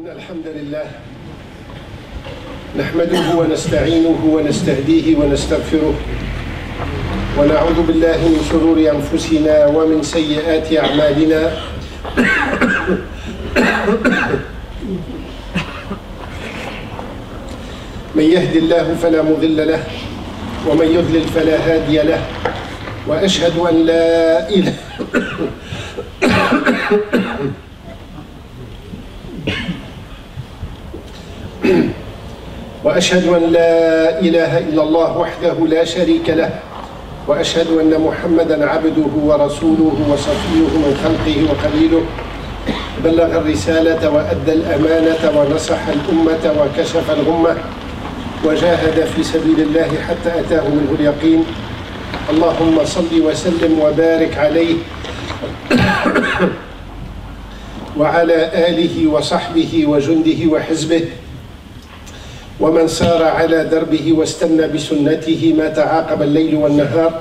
إن الحمد لله نحمده ونستعينه ونستهديه ونستغفره ونعوذ بالله من شرور أنفسنا ومن سيئات أعمالنا. من يهد الله فلا مضل له ومن يضلل فلا هادي له، وأشهد أن لا إله وأشهد أن لا إله إلا الله وحده لا شريك له، وأشهد أن محمدًا عبده ورسوله وصفيه من خلقه وخليله، بلغ الرسالة وأدى الأمانة ونصح الأمة وكشف الغمة وجاهد في سبيل الله حتى أتاه منه اليقين. اللهم صل وسلم وبارك عليه وعلى آله وصحبه وجنده وحزبه ومن سار على دربه واستنى بسنته ما تعاقب الليل والنهار.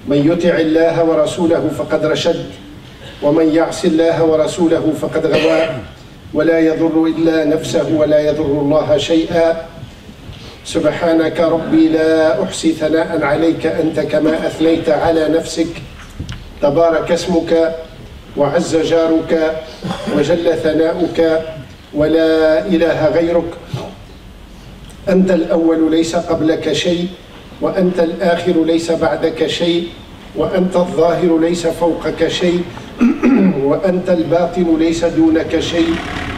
من يطع الله ورسوله فقد رشد، ومن يعص الله ورسوله فقد غوى، ولا يضر إلا نفسه ولا يضر الله شيئا. سبحانك ربي لا أحصي ثناء عليك أنت كما أثنيت على نفسك، تبارك اسمك وعز جارك وجل ثناؤك ولا إله غيرك. أنت الأول ليس قبلك شيء، وأنت الآخر ليس بعدك شيء، وأنت الظاهر ليس فوقك شيء، وأنت الباطن ليس دونك شيء،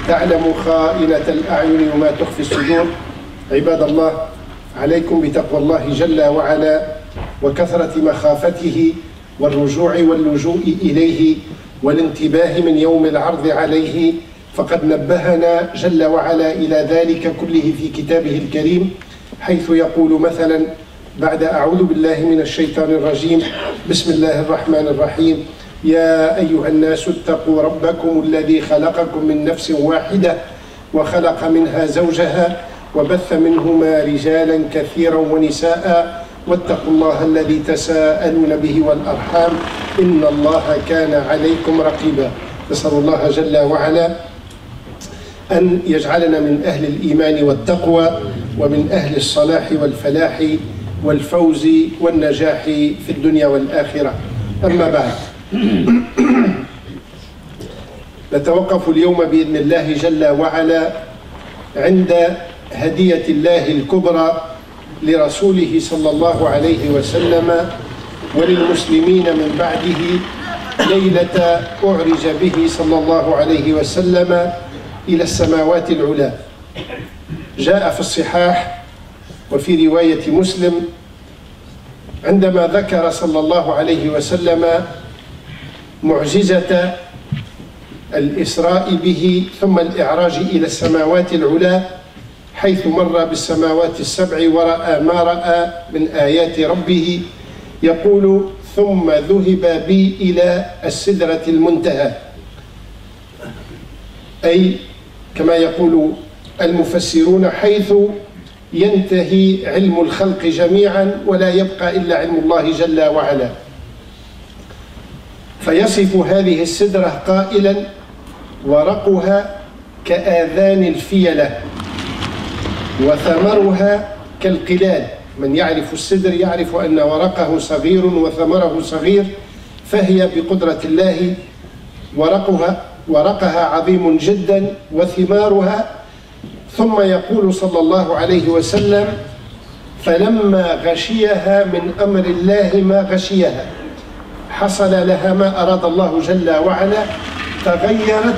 تعلم خائنة الأعين وما تخفي الصدور. عباد الله، عليكم بتقوى الله جل وعلا وكثرة مخافته والرجوع واللجوء إليه والانتباه من يوم العرض عليه، فقد نبهنا جل وعلا إلى ذلك كله في كتابه الكريم، حيث يقول مثلا بعد أعوذ بالله من الشيطان الرجيم: بسم الله الرحمن الرحيم، يا أيها الناس اتقوا ربكم الذي خلقكم من نفس واحدة وخلق منها زوجها وبث منهما رجالا كثيرا ونساء واتقوا الله الذي تساءلون به والأرحام إن الله كان عليكم رقيبا. نسأل الله جل وعلا أن يجعلنا من أهل الإيمان والتقوى ومن أهل الصلاح والفلاح والفوز والنجاح في الدنيا والآخرة. أما بعد، نتوقف اليوم بإذن الله جل وعلا عند هدية الله الكبرى لرسوله صلى الله عليه وسلم وللمسلمين من بعده ليلة أعرج به صلى الله عليه وسلم إلى السماوات العلى. جاء في الصحاح وفي رواية مسلم عندما ذكر صلى الله عليه وسلم معجزة الإسراء به ثم الإعراج إلى السماوات العلى، حيث مر بالسماوات السبع ورأى ما رأى من آيات ربه، يقول: ثم ذهب بي إلى السدرة المنتهى، أي كما يقول المفسرون حيث ينتهي علم الخلق جميعا ولا يبقى إلا علم الله جل وعلا. فيصف هذه السدرة قائلا: ورقها كآذان الفيلة وثمرها كالقلال. من يعرف السدر يعرف أن ورقه صغير وثمره صغير، فهي بقدرة الله ورقها عظيم جدا وثمارها. ثم يقول صلى الله عليه وسلم: فلما غشيها من أمر الله ما غشيها، حصل لها ما أراد الله جل وعلا، تغيرت،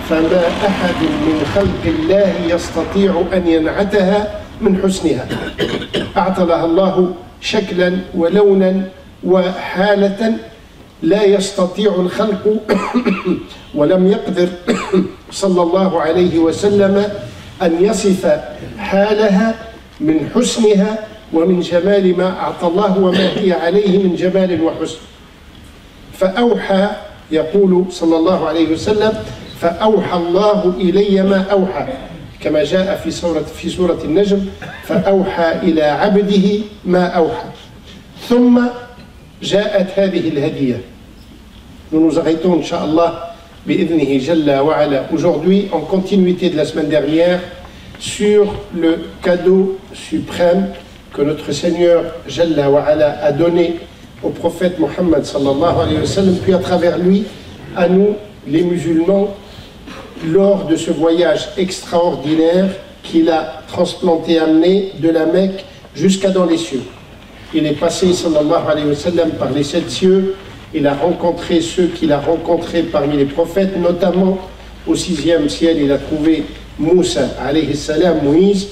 فما أحد من خلق الله يستطيع أن ينعتها من حسنها. أعطى لها الله شكلا ولونا وحالة لا يستطيع الخلق ولم يقدر صلى الله عليه وسلم أن يصف حالها من حسنها ومن جمال ما أعطى الله وما هي عليه من جمال وحسن. فأوحى، يقول صلى الله عليه وسلم: فأوحى الله إلي ما أوحى، كما جاء في سورة النجم: فأوحى إلى عبده ما أوحى. ثم جاءت هذه الهدية. Nous nous arrêtons, Inch'Allah, bi'idhnihi jalla wa ala, aujourd'hui en continuité de la semaine dernière sur le cadeau suprême que notre Seigneur jalla wa ala a donné au prophète Mohammed sallallahu alayhi wa sallam, puis à travers lui à nous les musulmans lors de ce voyage extraordinaire qu'il a transplanté, amené de la Mecque jusqu'à dans les cieux. Il est passé sallallahu alayhi wa sallam par les 7 cieux, il a rencontré ceux qu'il a rencontrés parmi les prophètes, notamment au 6e ciel il a trouvé Moussa alayhi salam, Moïse,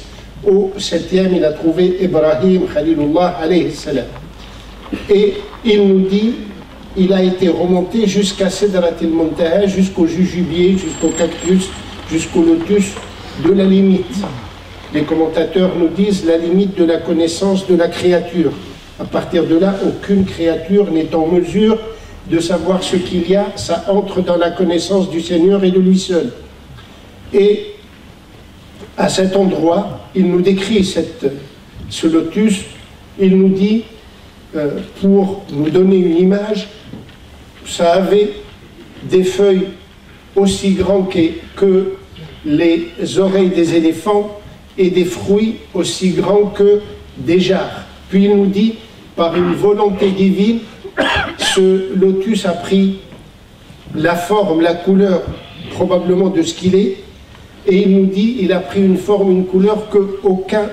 au 7e il a trouvé Ibrahim Khalilullah alayhi salam. Et il nous dit, il a été remonté jusqu'à Sidratil Muntaha, jusqu'au jujubier, jusqu'au cactus, jusqu'au lotus de la limite. Les commentateurs nous disent la limite de la connaissance de la créature. À partir de là, aucune créature n'est en mesure de savoir ce qu'il y a, ça entre dans la connaissance du Seigneur et de lui seul. Et à cet endroit, il nous décrit ce lotus, il nous dit, pour nous donner une image, ça avait des feuilles aussi grandes que les oreilles des éléphants et des fruits aussi grands que des jarres. Puis il nous dit, par une volonté divine, ce lotus a pris la forme, la couleur probablement de ce qu'il est, et il nous dit, il a pris une forme, une couleur qu'aucun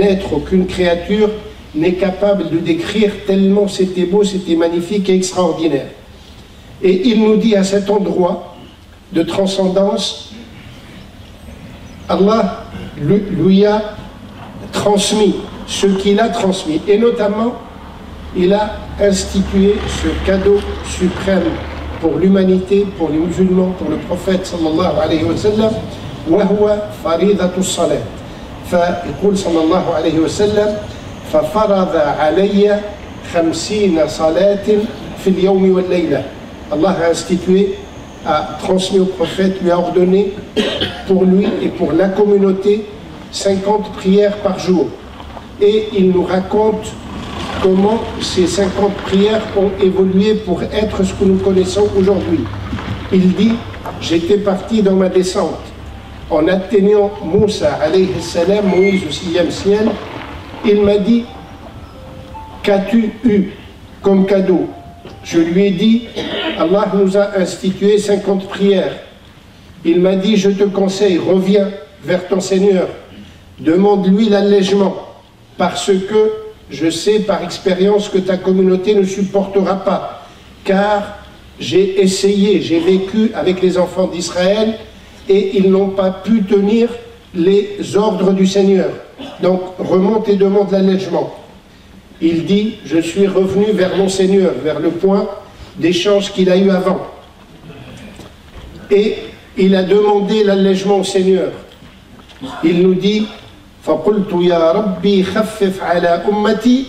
être, aucune créature n'est capable de décrire, tellement c'était beau, c'était magnifique et extraordinaire. Et il nous dit à cet endroit de transcendance, Allah lui a transmis ce qu'il a transmis, et notamment il a institué ce cadeau suprême pour l'humanité, pour les musulmans, pour le prophète sallallahu alayhi wa sallam, وهو فريضة الصلاة. فيقول صلى الله عليه وسلم ففرض علي 50 صلاة في اليوم والليلة. Allah a institué, a transmis au prophète, lui a ordonné pour lui et pour la communauté 50 prières par jour. Et il nous raconte comment ces 50 prières ont évolué pour être ce que nous connaissons aujourd'hui. Il dit, j'étais parti dans ma descente en atteignant Moussa alayhi salam, Moïse au 6e ciel. Il m'a dit, qu'as-tu eu comme cadeau? Je lui ai dit, Allah nous a institué 50 prières. Il m'a dit, je te conseille, reviens vers ton Seigneur, demande-lui l'allègement, parce que je sais par expérience que ta communauté ne supportera pas, car j'ai essayé, j'ai vécu avec les enfants d'Israël et ils n'ont pas pu tenir les ordres du Seigneur. Donc remonte et demande l'allègement. Il dit, je suis revenu vers mon Seigneur, vers le point d'échange qu'il a eu avant. Et il a demandé l'allègement au Seigneur. Il nous dit, فَقُلْتُ يَا رَبِّي خَفِّفْ عَلَى أُمَّتِي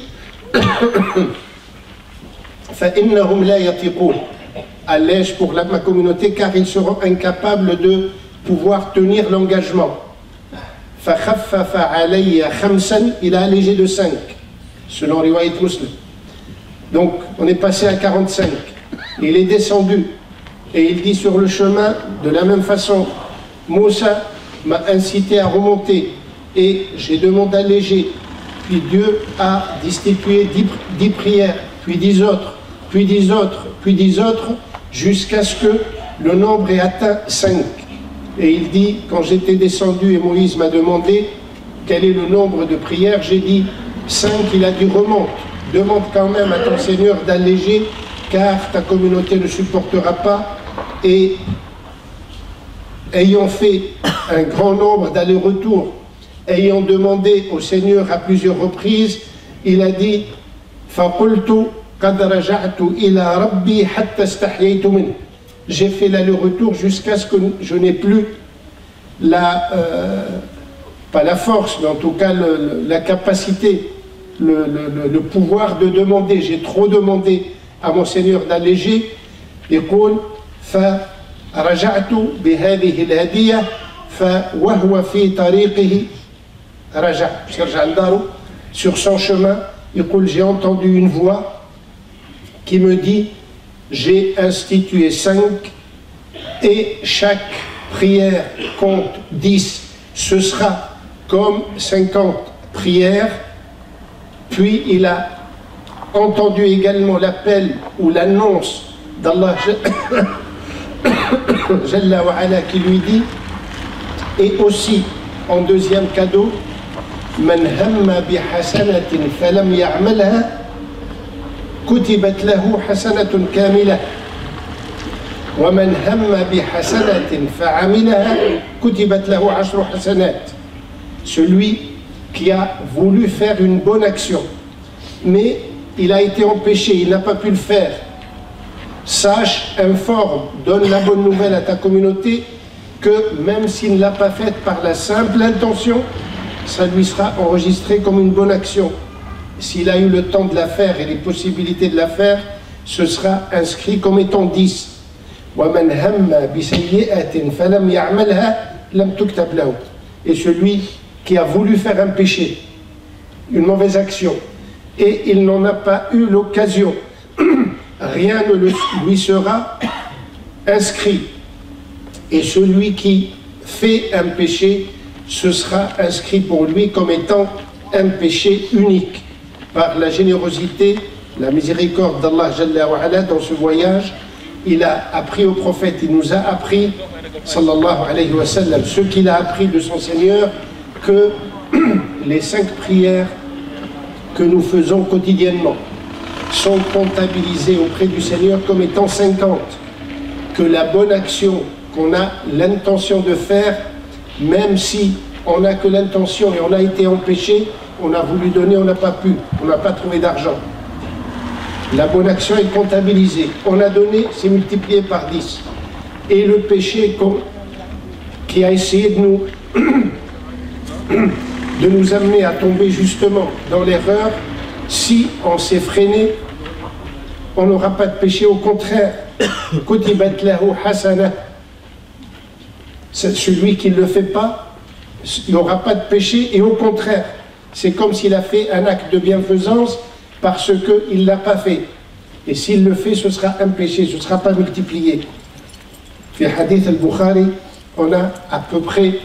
فَإِنَّهُمْ لَا يَطِيقُونَ. Allège pour ma communauté, car ils seront incapables de pouvoir tenir l'engagement. فَخَفَّفَ عَلَيَّ خَمْسًا. Il a allégé de 5. Selon Riwayat Muslim. Donc, on est passé à 45. Il est descendu. Et il dit sur le chemin, de la même façon, Moussa m'a incité à remonter. Et j'ai demandé d'alléger. Puis Dieu a destitué 10 prières, puis 10 autres, puis 10 autres, puis 10 autres, jusqu'à ce que le nombre ait atteint 5. Et il dit, quand j'étais descendu et Moïse m'a demandé quel est le nombre de prières, j'ai dit 5, il a dit remonte, demande quand même à ton Seigneur d'alléger, car ta communauté ne supportera pas. Et ayant fait un grand nombre d'allers-retours, ayant demandé au Seigneur à plusieurs reprises, il a dit فَقُلْتُ قَدْ رَجَعْتُ إِلَى رَبِّي حَتَّى اسْتَحْيَيْتُ مِنْهُ. J'ai fait l'aller-retour jusqu'à ce que je n'ai plus pas la force, mais en tout cas la capacité, le pouvoir de demander. J'ai trop demandé à mon Seigneur d'alléger. يقول فرجعت بهذه الهدية فوهو في طريقه رجع sur son chemin. يقول j'ai entendu une voix qui me dit j'ai institué 5 et chaque prière compte 10, ce sera comme 50 prières. Puis il a entendu également l'appel ou l'annonce d'Allah Jalla wa Ala qui lui dit, et aussi en deuxième cadeau, Man hamma bi hasanatin falam ya'malha kutibat lahu hasanatun kamilah wa man hamma bi hasanatin fa'amilaha kutibat lahu 10 hasanat. Celui qui a voulu faire une bonne action mais il a été empêché, il n'a pas pu le faire, sache, informe, donne la bonne nouvelle à ta communauté que même s'il ne l'a pas faite par la simple intention, ça lui sera enregistré comme une bonne action. S'il a eu le temps de la faire et les possibilités de la faire, ce sera inscrit comme étant 10. Et celui qui a voulu faire un péché, une mauvaise action, et il n'en a pas eu l'occasion, rien ne lui sera inscrit. Et celui qui fait un péché, ce sera inscrit pour lui comme étant un péché unique. Par la générosité, la miséricorde d'Allah Jalla wa Ala dans ce voyage, il a appris au prophète, il nous a appris, sallallahu alayhi wa sallam, ce qu'il a appris de son Seigneur, que les 5 prières que nous faisons quotidiennement sont comptabilisées auprès du Seigneur comme étant 50. Que la bonne action qu'on a l'intention de faire, même si on n'a que l'intention et on a été empêché, on a voulu donner, on n'a pas pu, on n'a pas trouvé d'argent. La bonne action est comptabilisée. On a donné, c'est multiplié par 10. Et le péché qui a essayé de nous amener à tomber justement dans l'erreur, si on s'est freiné, on n'aura pas de péché, au contraire. Kutibat lahu hasana. Celui qui ne le fait pas, il n'aura pas de péché, et au contraire, c'est comme s'il a fait un acte de bienfaisance parce qu'il ne l'a pas fait. Et s'il le fait, ce sera un péché, ce ne sera pas multiplié. Dans le hadith al-Bukhari, on a à peu près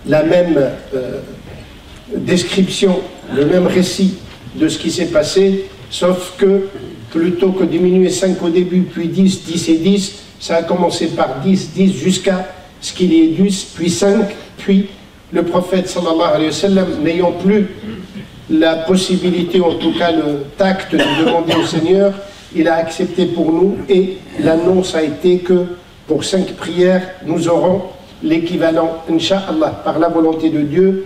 la même description, le même récit de ce qui s'est passé, sauf que plutôt que diminuer 5 au début, puis 10, 10 et 10, ça a commencé par 10, 10 jusqu'à ce qu'il y ait 10, puis 5, puis le prophète sallallahu alayhi wa sallam, n'ayant plus la possibilité, en tout cas le tact de demander au Seigneur, il a accepté pour nous, et l'annonce a été que pour 5 prières, nous aurons l'équivalent, Inch'Allah, par la volonté de Dieu,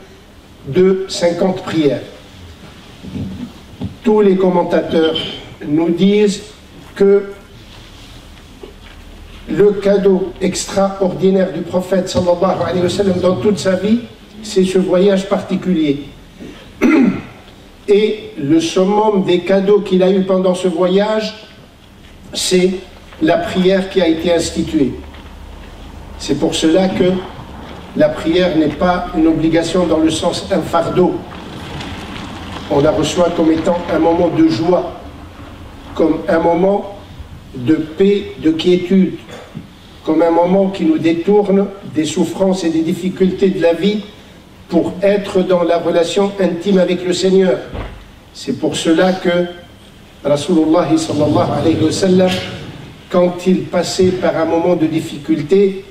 de 50 prières. Tous les commentateurs nous disent que le cadeau extraordinaire du prophète sallallahu alayhi wa sallam dans toute sa vie, c'est ce voyage particulier. Et le summum des cadeaux qu'il a eu pendant ce voyage, c'est la prière qui a été instituée. C'est pour cela que la prière n'est pas une obligation dans le sens un fardeau. On la reçoit comme étant un moment de joie, comme un moment de paix, de quiétude, comme un moment qui nous détourne des souffrances et des difficultés de la vie pour être dans la relation intime avec le Seigneur. C'est pour cela que Rasulullah sallallahu alayhi wa sallam, quand il passait par un moment de difficulté,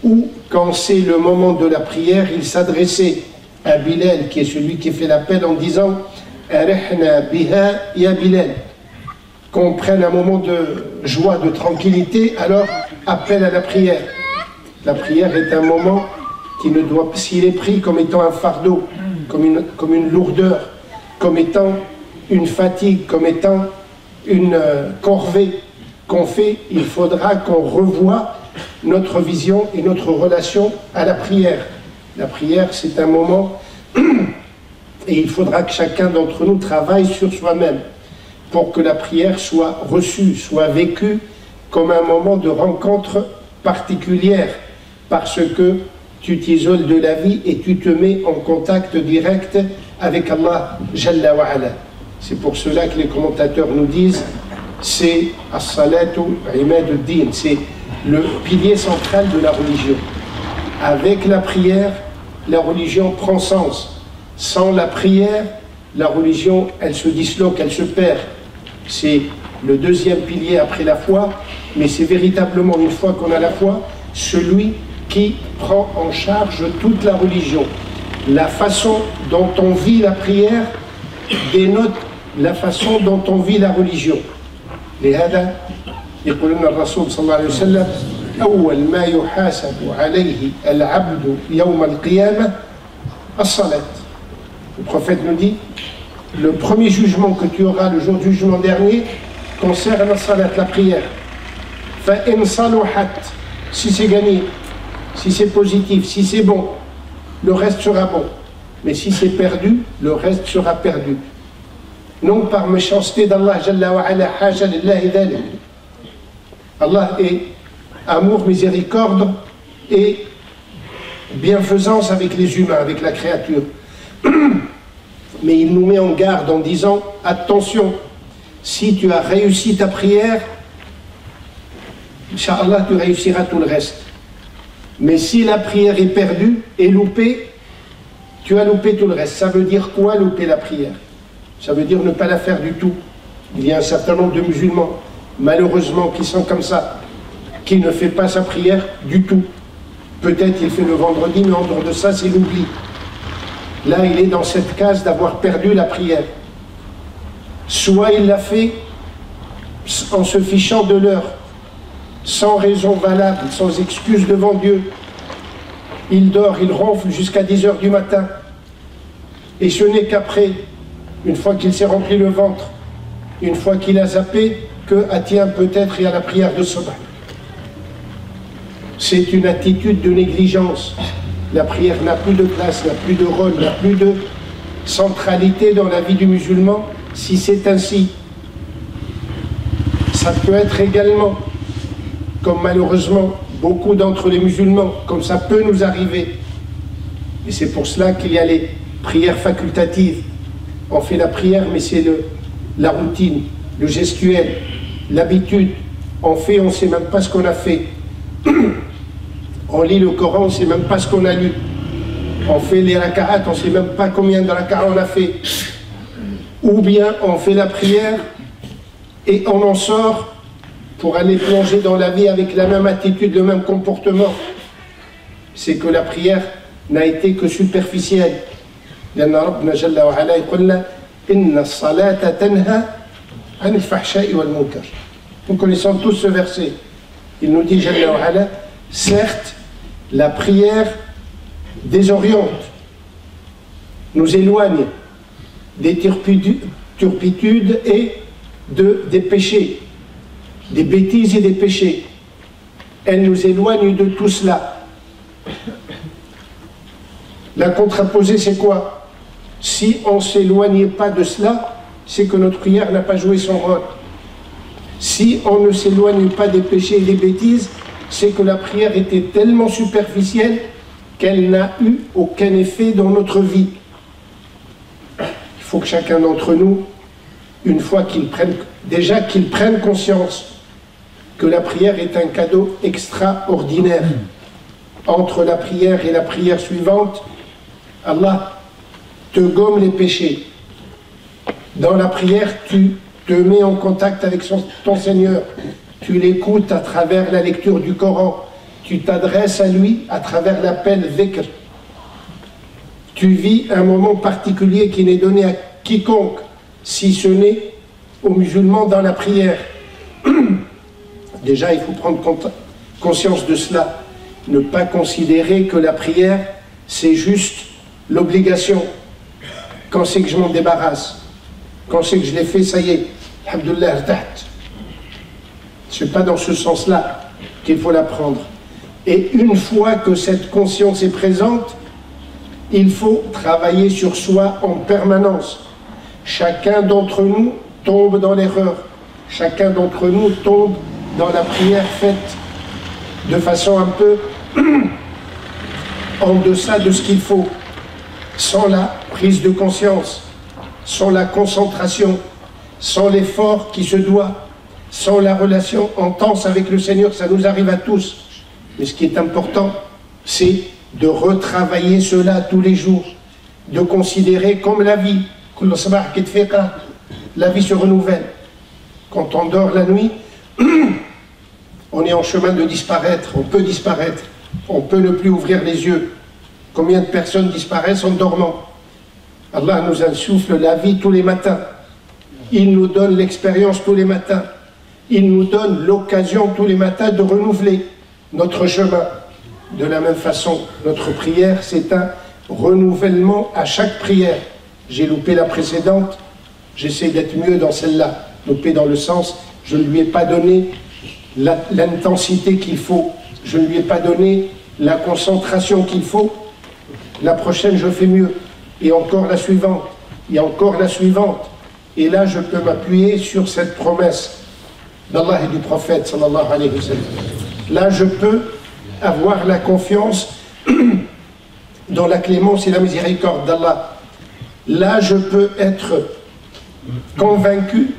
ou quand c'est le moment de la prière, il s'adressait à Bilal, qui est celui qui fait l'appel, en disant « Arihna biha ya Bilal » qu'on prenne un moment de joie, de tranquillité, alors appel à la prière. La prière est un moment qui ne doit, s'il est pris comme étant un fardeau, comme une lourdeur, comme étant une fatigue, comme étant une corvée qu'on fait, il faudra qu'on revoie notre vision et notre relation à la prière. La prière, c'est un moment et il faudra que chacun d'entre nous travaille sur soi-même pour que la prière soit reçue, soit vécue comme un moment de rencontre particulière, parce que tu t'isoles de la vie et tu te mets en contact direct avec Allah Jalla wa Ala. C'est pour cela que les commentateurs nous disent c'est as-salatu imaduddin, c'est le pilier central de la religion. Avec la prière, la religion prend sens. Sans la prière, la religion, elle se disloque, elle se perd. C'est le deuxième pilier après la foi, mais c'est véritablement, une fois qu'on a la foi, celui qui prend en charge toute la religion. La façon dont on vit la prière dénote la façon dont on vit la religion. لهذا يقول لنا الرسول صلى الله عليه وسلم أول ما يحاسب عليه العبد يوم القيامة الصلاة. Le prophète nous dit, le premier jugement que tu auras le jour du jugement dernier concerne la salat, la prière. فإن صلحت, si c'est gagné, si c'est positif, si c'est bon, le reste sera bon. Mais si c'est perdu, le reste sera perdu. Non par méchanceté d'Allah Jalla wa ala, haja lillahi dhalik. Allah est amour, miséricorde et bienfaisance avec les humains, avec la créature. Mais il nous met en garde en disant, attention, si tu as réussi ta prière, Inch'Allah, tu réussiras tout le reste. Mais si la prière est perdue et loupée, tu as loupé tout le reste. Ça veut dire quoi, louper la prière? Ça veut dire ne pas la faire du tout. Il y a un certain nombre de musulmans, malheureusement, qui sont comme ça, qui ne fait pas sa prière du tout. Peut-être il fait le vendredi, mais en dehors de ça, c'est l'oubli. Là, il est dans cette case d'avoir perdu la prière. Soit il l'a fait en se fichant de l'heure, sans raison valable, sans excuse devant Dieu. Il dort, il ronfle jusqu'à 10 h du matin. Et ce n'est qu'après, une fois qu'il s'est rempli le ventre, une fois qu'il a zappé, que, ah tiens, peut-être il y a la prière de Sabah. C'est une attitude de négligence. La prière n'a plus de place, n'a plus de rôle, n'a plus de centralité dans la vie du musulman, si c'est ainsi. Ça peut être également, comme malheureusement beaucoup d'entre les musulmans, comme ça peut nous arriver. Et c'est pour cela qu'il y a les prières facultatives. On fait la prière, mais c'est la routine, le gestuel, l'habitude. On fait, on ne sait même pas ce qu'on a fait. On lit le Coran, on ne sait même pas ce qu'on a lu. On fait les raka'at, on ne sait même pas combien de raka'at on a fait. Ou bien on fait la prière et on en sort pour aller plonger dans la vie avec la même attitude, le même comportement. C'est que la prière n'a été que superficielle. لأن ربنا جل وعلا يقول لنا إن الصلاة تنهى عن الفحشاء والمنكر. Nous connaissons tous ce verset. Il nous dit جل وعلا, certes, la prière désoriente, nous éloigne des turpitudes et des péchés, des bêtises et des péchés. Elle nous éloigne de tout cela. La contraposée, c'est quoi? Si on ne s'éloignait pas de cela, c'est que notre prière n'a pas joué son rôle. Si on ne s'éloigne pas des péchés et des bêtises, c'est que la prière était tellement superficielle qu'elle n'a eu aucun effet dans notre vie. Il faut que chacun d'entre nous, une fois qu'il prenne conscience que la prière est un cadeau extraordinaire. Entre la prière et la prière suivante, Allah te gomme les péchés. Dans la prière, tu te mets en contact avec ton Seigneur. Tu l'écoutes à travers la lecture du Coran. Tu t'adresses à lui à travers l'appel dhikr. Tu vis un moment particulier qui n'est donné à quiconque, si ce n'est aux musulmans dans la prière. Déjà, il faut prendre conscience de cela. Ne pas considérer que la prière, c'est juste l'obligation. Quand c'est que je m'en débarrasse, quand c'est que je l'ai fait, ça y est, alhamdoulilah, irtaht. Ce n'est pas dans ce sens-là qu'il faut l'apprendre. Et une fois que cette conscience est présente, il faut travailler sur soi en permanence. Chacun d'entre nous tombe dans l'erreur. Chacun d'entre nous tombe dans la prière faite de façon un peu en deçà de ce qu'il faut, sans la prise de conscience, sans la concentration, sans l'effort qui se doit, sans la relation intense avec le Seigneur, ça nous arrive à tous. Mais ce qui est important, c'est de retravailler cela tous les jours, de considérer comme la vie. La vie se renouvelle. Quand on dort la nuit, on est en chemin de disparaître, on peut disparaître, on peut ne plus ouvrir les yeux. Combien de personnes disparaissent en dormant? Allah nous insouffle la vie tous les matins. Il nous donne l'expérience tous les matins. Il nous donne l'occasion tous les matins de renouveler notre chemin. De la même façon, notre prière, c'est un renouvellement à chaque prière. J'ai loupé la précédente, j'essaie d'être mieux dans celle-là. Loupé dans le sens, je ne lui ai pas donné l'intensité qu'il faut, je ne lui ai pas donné la concentration qu'il faut. La prochaine, je fais mieux. Et encore la suivante, et encore la suivante. Et là, je peux m'appuyer sur cette promesse d'Allah et du prophète, sallallahu alayhi wa sallam. Là, je peux avoir la confiance dans la clémence et la miséricorde d'Allah. Là, je peux être convaincu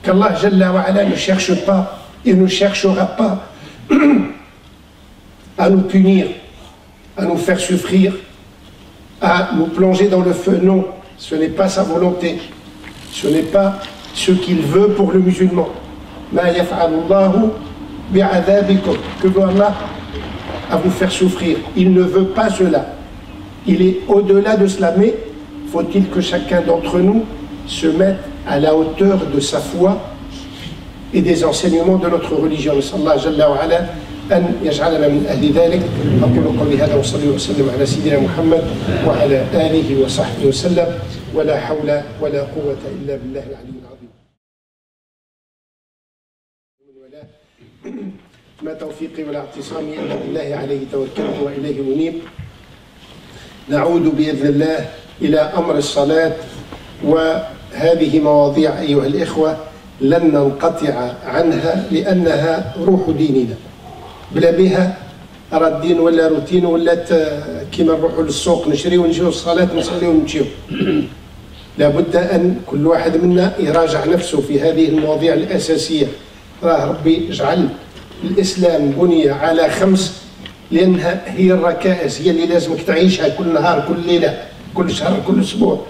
qu'Allah Jalla wa Ala ne cherche pas et ne cherchera pas à nous punir, à nous faire souffrir, à nous plonger dans le feu. Non, ce n'est pas sa volonté, ce n'est pas ce qu'il veut pour le musulman. Ma yaf'alullahu bi'adhabikum, que doit Allah à vous faire souffrir. Il ne veut pas cela. Il est au-delà de cela, mais faut-il que chacun d'entre nous se mette à la hauteur de sa foi et des enseignements de notre religion. Sallallahu jalla wa ala أن يجعلنا من أهل ذلك. أقول قولي هذا وصلي وسلم على سيدنا محمد وعلى آله وصحبه وسلم ولا حول ولا قوة إلا بالله العلي العظيم. ما توفيقي ولا اعتصامي إلا بالله عليه توكلت وإليه منيب. نعود بإذن الله إلى أمر الصلاة، وهذه مواضيع أيها الإخوة لن ننقطع عنها لأنها روح ديننا. بلا بها راه الدين ولا روتين ولات كيما نروحوا للسوق نشري ونجيو الصلاة نصلي ونمشيو. لابد أن كل واحد منا يراجع نفسه في هذه المواضيع الأساسية. راه ربي جعل الإسلام بني على 5، لأنها هي الركائز، هي اللي لازمك تعيشها كل نهار كل ليلة كل شهر كل أسبوع.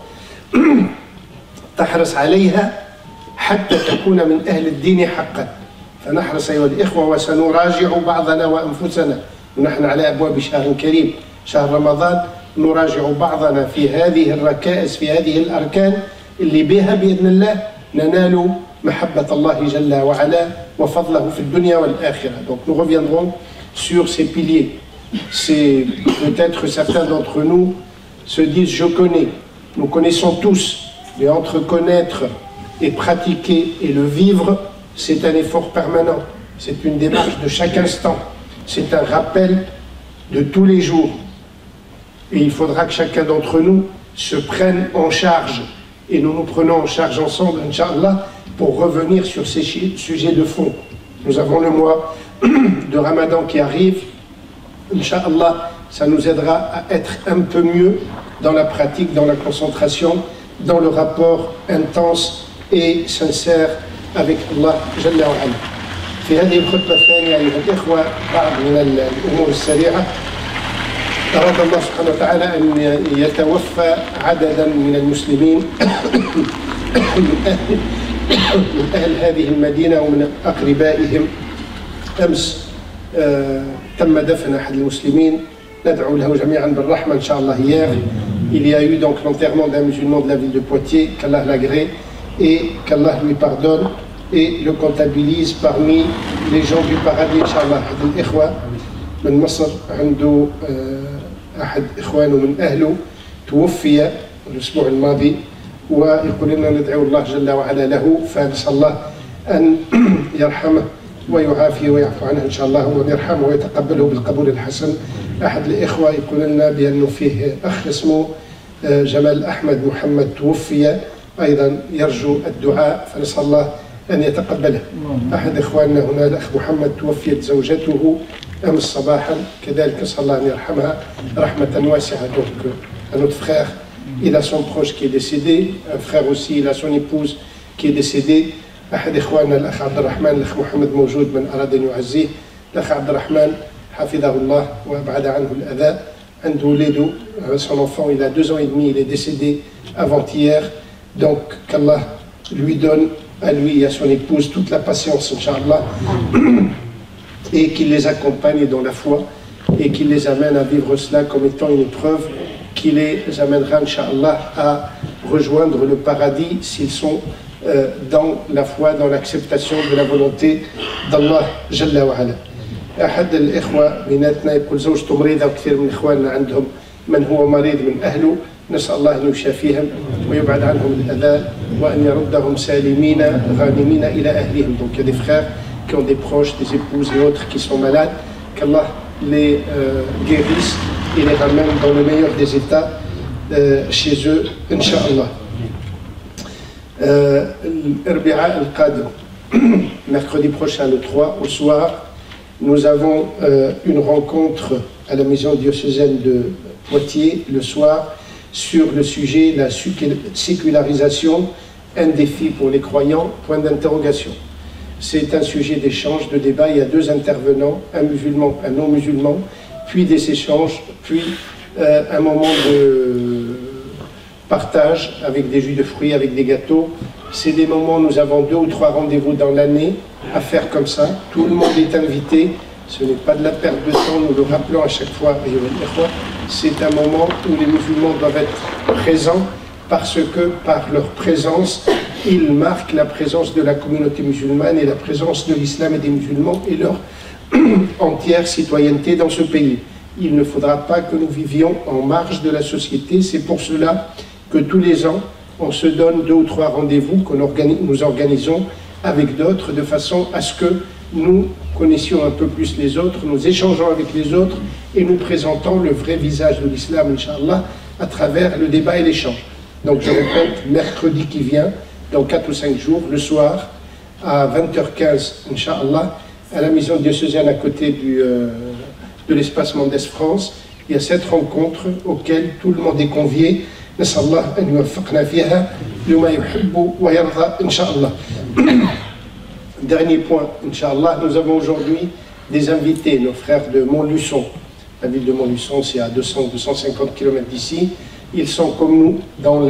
تحرص عليها حتى تكون من أهل الدين حقا. فنحرص أيها الإخوة وسنراجع بعضنا وأنفسنا، ونحن على أبواب شهر كريم شهر رمضان، نراجع بعضنا في هذه الركائز في هذه الأركان اللي بها بإذن الله ننال محبة الله جل وعلا وفضله في الدنيا والآخرة. Donc nous reviendrons sur ces piliers. C'est peut-être certains d'entre nous se disent je connais, nous connaissons tous, mais entre connaître et pratiquer et le vivre, c'est un effort permanent, c'est une démarche de chaque instant, c'est un rappel de tous les jours. Et il faudra que chacun d'entre nous se prenne en charge, et nous nous prenons en charge ensemble, Inch'Allah, pour revenir sur ces sujets de fond. Nous avons le mois de Ramadan qui arrive, Inch'Allah, ça nous aidera à être un peu mieux dans la pratique, dans la concentration, dans le rapport intense et sincère avec Allah Jalla wa Ala. في هذه الخطبة الثانية أيها الإخوة بعض من الأمور السريعة. أراد الله سبحانه وتعالى أن يتوفى عددا من المسلمين من أهل هذه المدينة ومن أقربائهم. أمس تم دفن أحد المسلمين، ندعو له جميعا بالرحمة إن شاء الله. Hier, il y a eu donc l'enterrement d'un musulman de la ville de Poitiers, qu'Allah l'agrée et qu'Allah lui pardonne et le comptabilise parmi les gens du paradis إن شاء الله. أحد الإخوة من مصر عنده أحد إخوانه من أهله توفي الأسبوع الماضي، ويقول لنا ندعو الله جل وعلا له، فنسأل الله أن يرحمه ويعافيه ويعفو عنه إن شاء الله، وأن يرحمه ويتقبله بالقبول الحسن. أحد الإخوة يقول لنا بأنه فيه أخ اسمه جمال أحمد محمد توفي أيضا يرجو الدعاء، فنسأل الله أن يتقبله. أحد إخواننا هنا الأخ محمد توفيت زوجته أمس صباحا، كذلك نسأل الله أن يرحمها رحمة واسعة. Donc un autre frère, il a son proche qui est décédé, un frère aussi, il a son épouse qui est décédée, أحد إخواننا الأخ عبد الرحمن الأخ محمد موجود من أراد أن يعزيه. الأخ عبد الرحمن حفظه الله وأبعد عنه الأذى عنده ولده son enfant il a 2 ans et demi, il est décédé avant-hier, donc qu'Allah lui donne à lui et à son épouse toute la patience, Inch'Allah, et qu'il les accompagne dans la foi et qu'il les amène à vivre cela comme étant une épreuve qui les amènera, Inch'Allah, à rejoindre le paradis s'ils sont dans la foi, dans l'acceptation de la volonté d'Allah Jalla wa Ala. أحد الإخوة بيناتنا يقول زوجته مريضة وكثير من إخواننا عندهم من هو مريض من أهله، نسأل الله أن يشافيهم ويبعد عنهم الأذى وأن يردهم سالمين غانمين إلى أهلهم. Donc il y a des frères qui ont des proches, des épouses et autres qui sont malades, qu'Allah les guérisse et les ramène dans le meilleur des états chez eux, Inch'Allah. L'Arbi'a al-Qadim, mercredi prochain, le 3, au soir, nous avons une rencontre à la maison diocésaine de Poitiers le soir sur le sujet la sécularisation, un défi pour les croyants, point d'interrogation. C'est un sujet d'échange, de débat. Il y a 2 intervenants, un musulman, un non-musulman, puis des échanges, puis un moment de partage avec des jus de fruits, avec des gâteaux. C'est des moments, nous avons 2 ou 3 rendez-vous dans l'année à faire comme ça. Tout le monde est invité. Ce n'est pas de la perte de temps, nous le rappelons à chaque fois. C'est un moment où les musulmans doivent être présents parce que par leur présence, ils marquent la présence de la communauté musulmane et la présence de l'islam et des musulmans et leur entière citoyenneté dans ce pays. Il ne faudra pas que nous vivions en marge de la société. C'est pour cela que tous les ans, on se donne 2 ou 3 rendez-vous que nous organisons avec d'autres, de façon à ce que nous connaissions un peu plus les autres, nous échangeons avec les autres et nous présentons le vrai visage de l'islam, Inch'Allah, à travers le débat et l'échange. Donc je répète, mercredi qui vient, dans 4 ou 5 jours, le soir, à 20h15, Inch'Allah, à la maison diocésaine à côté de l'espace Mendes France, il y a cette rencontre auquel tout le monde est convié. نسأل الله أن يوفقنا فيها لما يحب ويرضى إن شاء الله. Dernier point, Inch'Allah, nous avons aujourd'hui des invités, nos frères de Montluçon. La ville de Montluçon, c'est à 200-250 km d'ici. Ils sont comme nous dans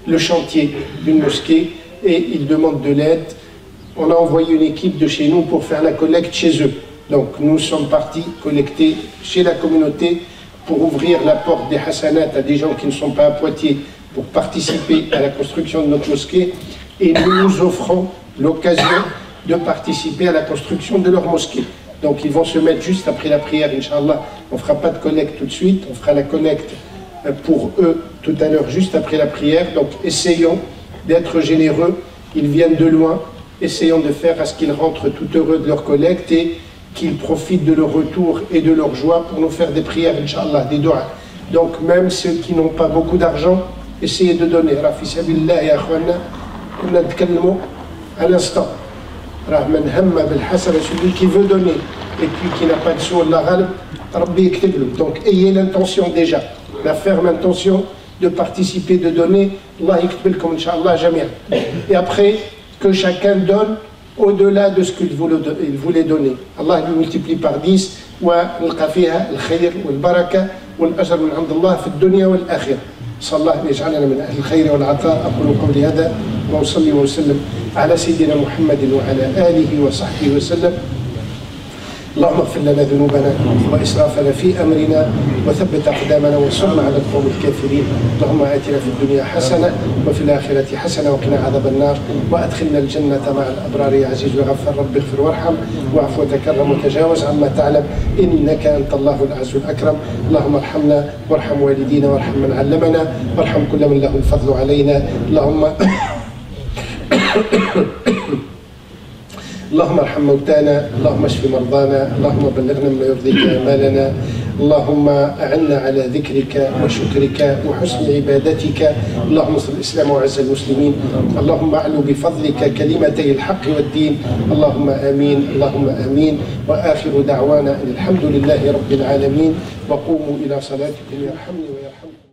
le chantier d'une mosquée et ils demandent de l'aide. On a envoyé une équipe de chez nous pour faire la collecte chez eux. Donc nous sommes partis collecter chez la communauté pour ouvrir la porte des hasanats à des gens qui ne sont pas à Poitiers pour participer à la construction de notre mosquée et nous nous offrons l'occasion de participer à la construction de leur mosquée. Donc ils vont se mettre juste après la prière, Inch'Allah. On ne fera pas de collecte tout de suite, on fera la collecte pour eux tout à l'heure, juste après la prière. Donc essayons d'être généreux, ils viennent de loin, essayons de faire à ce qu'ils rentrent tout heureux de leur collecte et qu'ils profitent de leur retour et de leur joie pour nous faire des prières, Inch'Allah, des doigts. Donc même ceux qui n'ont pas beaucoup d'argent, essayez de donner. Rafi sabillah ya akhwana, on a tkalmo à l'instant. Rahman hamma bil hasana, celui qui veut donner et puis qui n'a pas de sous, Allah ghalib, Rabbi yaktiblu. Donc ayez l'intention déjà, la ferme intention de participer, de donner. Allah yaktiblukum Inch'Allah jamia. Et après, que chacun donne au-delà de ce qu'il voulait donner. Allah lui multiplie par 10 ونلقى فيها الخير والبركة والأجر من عند الله في الدنيا والآخرة. صلى الله أن يجعلنا من أهل الخير والعطاء. أقول قولي هذا وأصلي وأسلم على سيدنا محمد وعلى آله وصحبه وسلم. اللهم اغفر لنا ذنوبنا وإسرافنا في أمرنا وثبت أقدامنا وانصرنا على القوم الكافرين. اللهم آتنا في الدنيا حسنة وفي الآخرة حسنة وقنا عذاب النار وأدخلنا الجنة مع الأبرار يا عزيز وغفار. رب اغفر وارحم واعف وتكرم وتجاوز عما تعلم إنك أنت الله الأعز الأكرم. اللهم ارحمنا وارحم والدينا وارحم من علمنا وارحم كل من له الفضل علينا. اللهم ارحم موتانا، اللهم اشف مرضانا، اللهم بلغنا ما يرضيك آمالنا. اللهم أعنا على ذكرك وشكرك وحسن عبادتك. اللهم انصر الإسلام وعز المسلمين. اللهم اعلو بفضلك كلمتي الحق والدين. اللهم آمين، اللهم آمين. وآخر دعوانا أن الحمد لله رب العالمين. وقوموا إلى صلاتكم يرحمني ويرحمكم.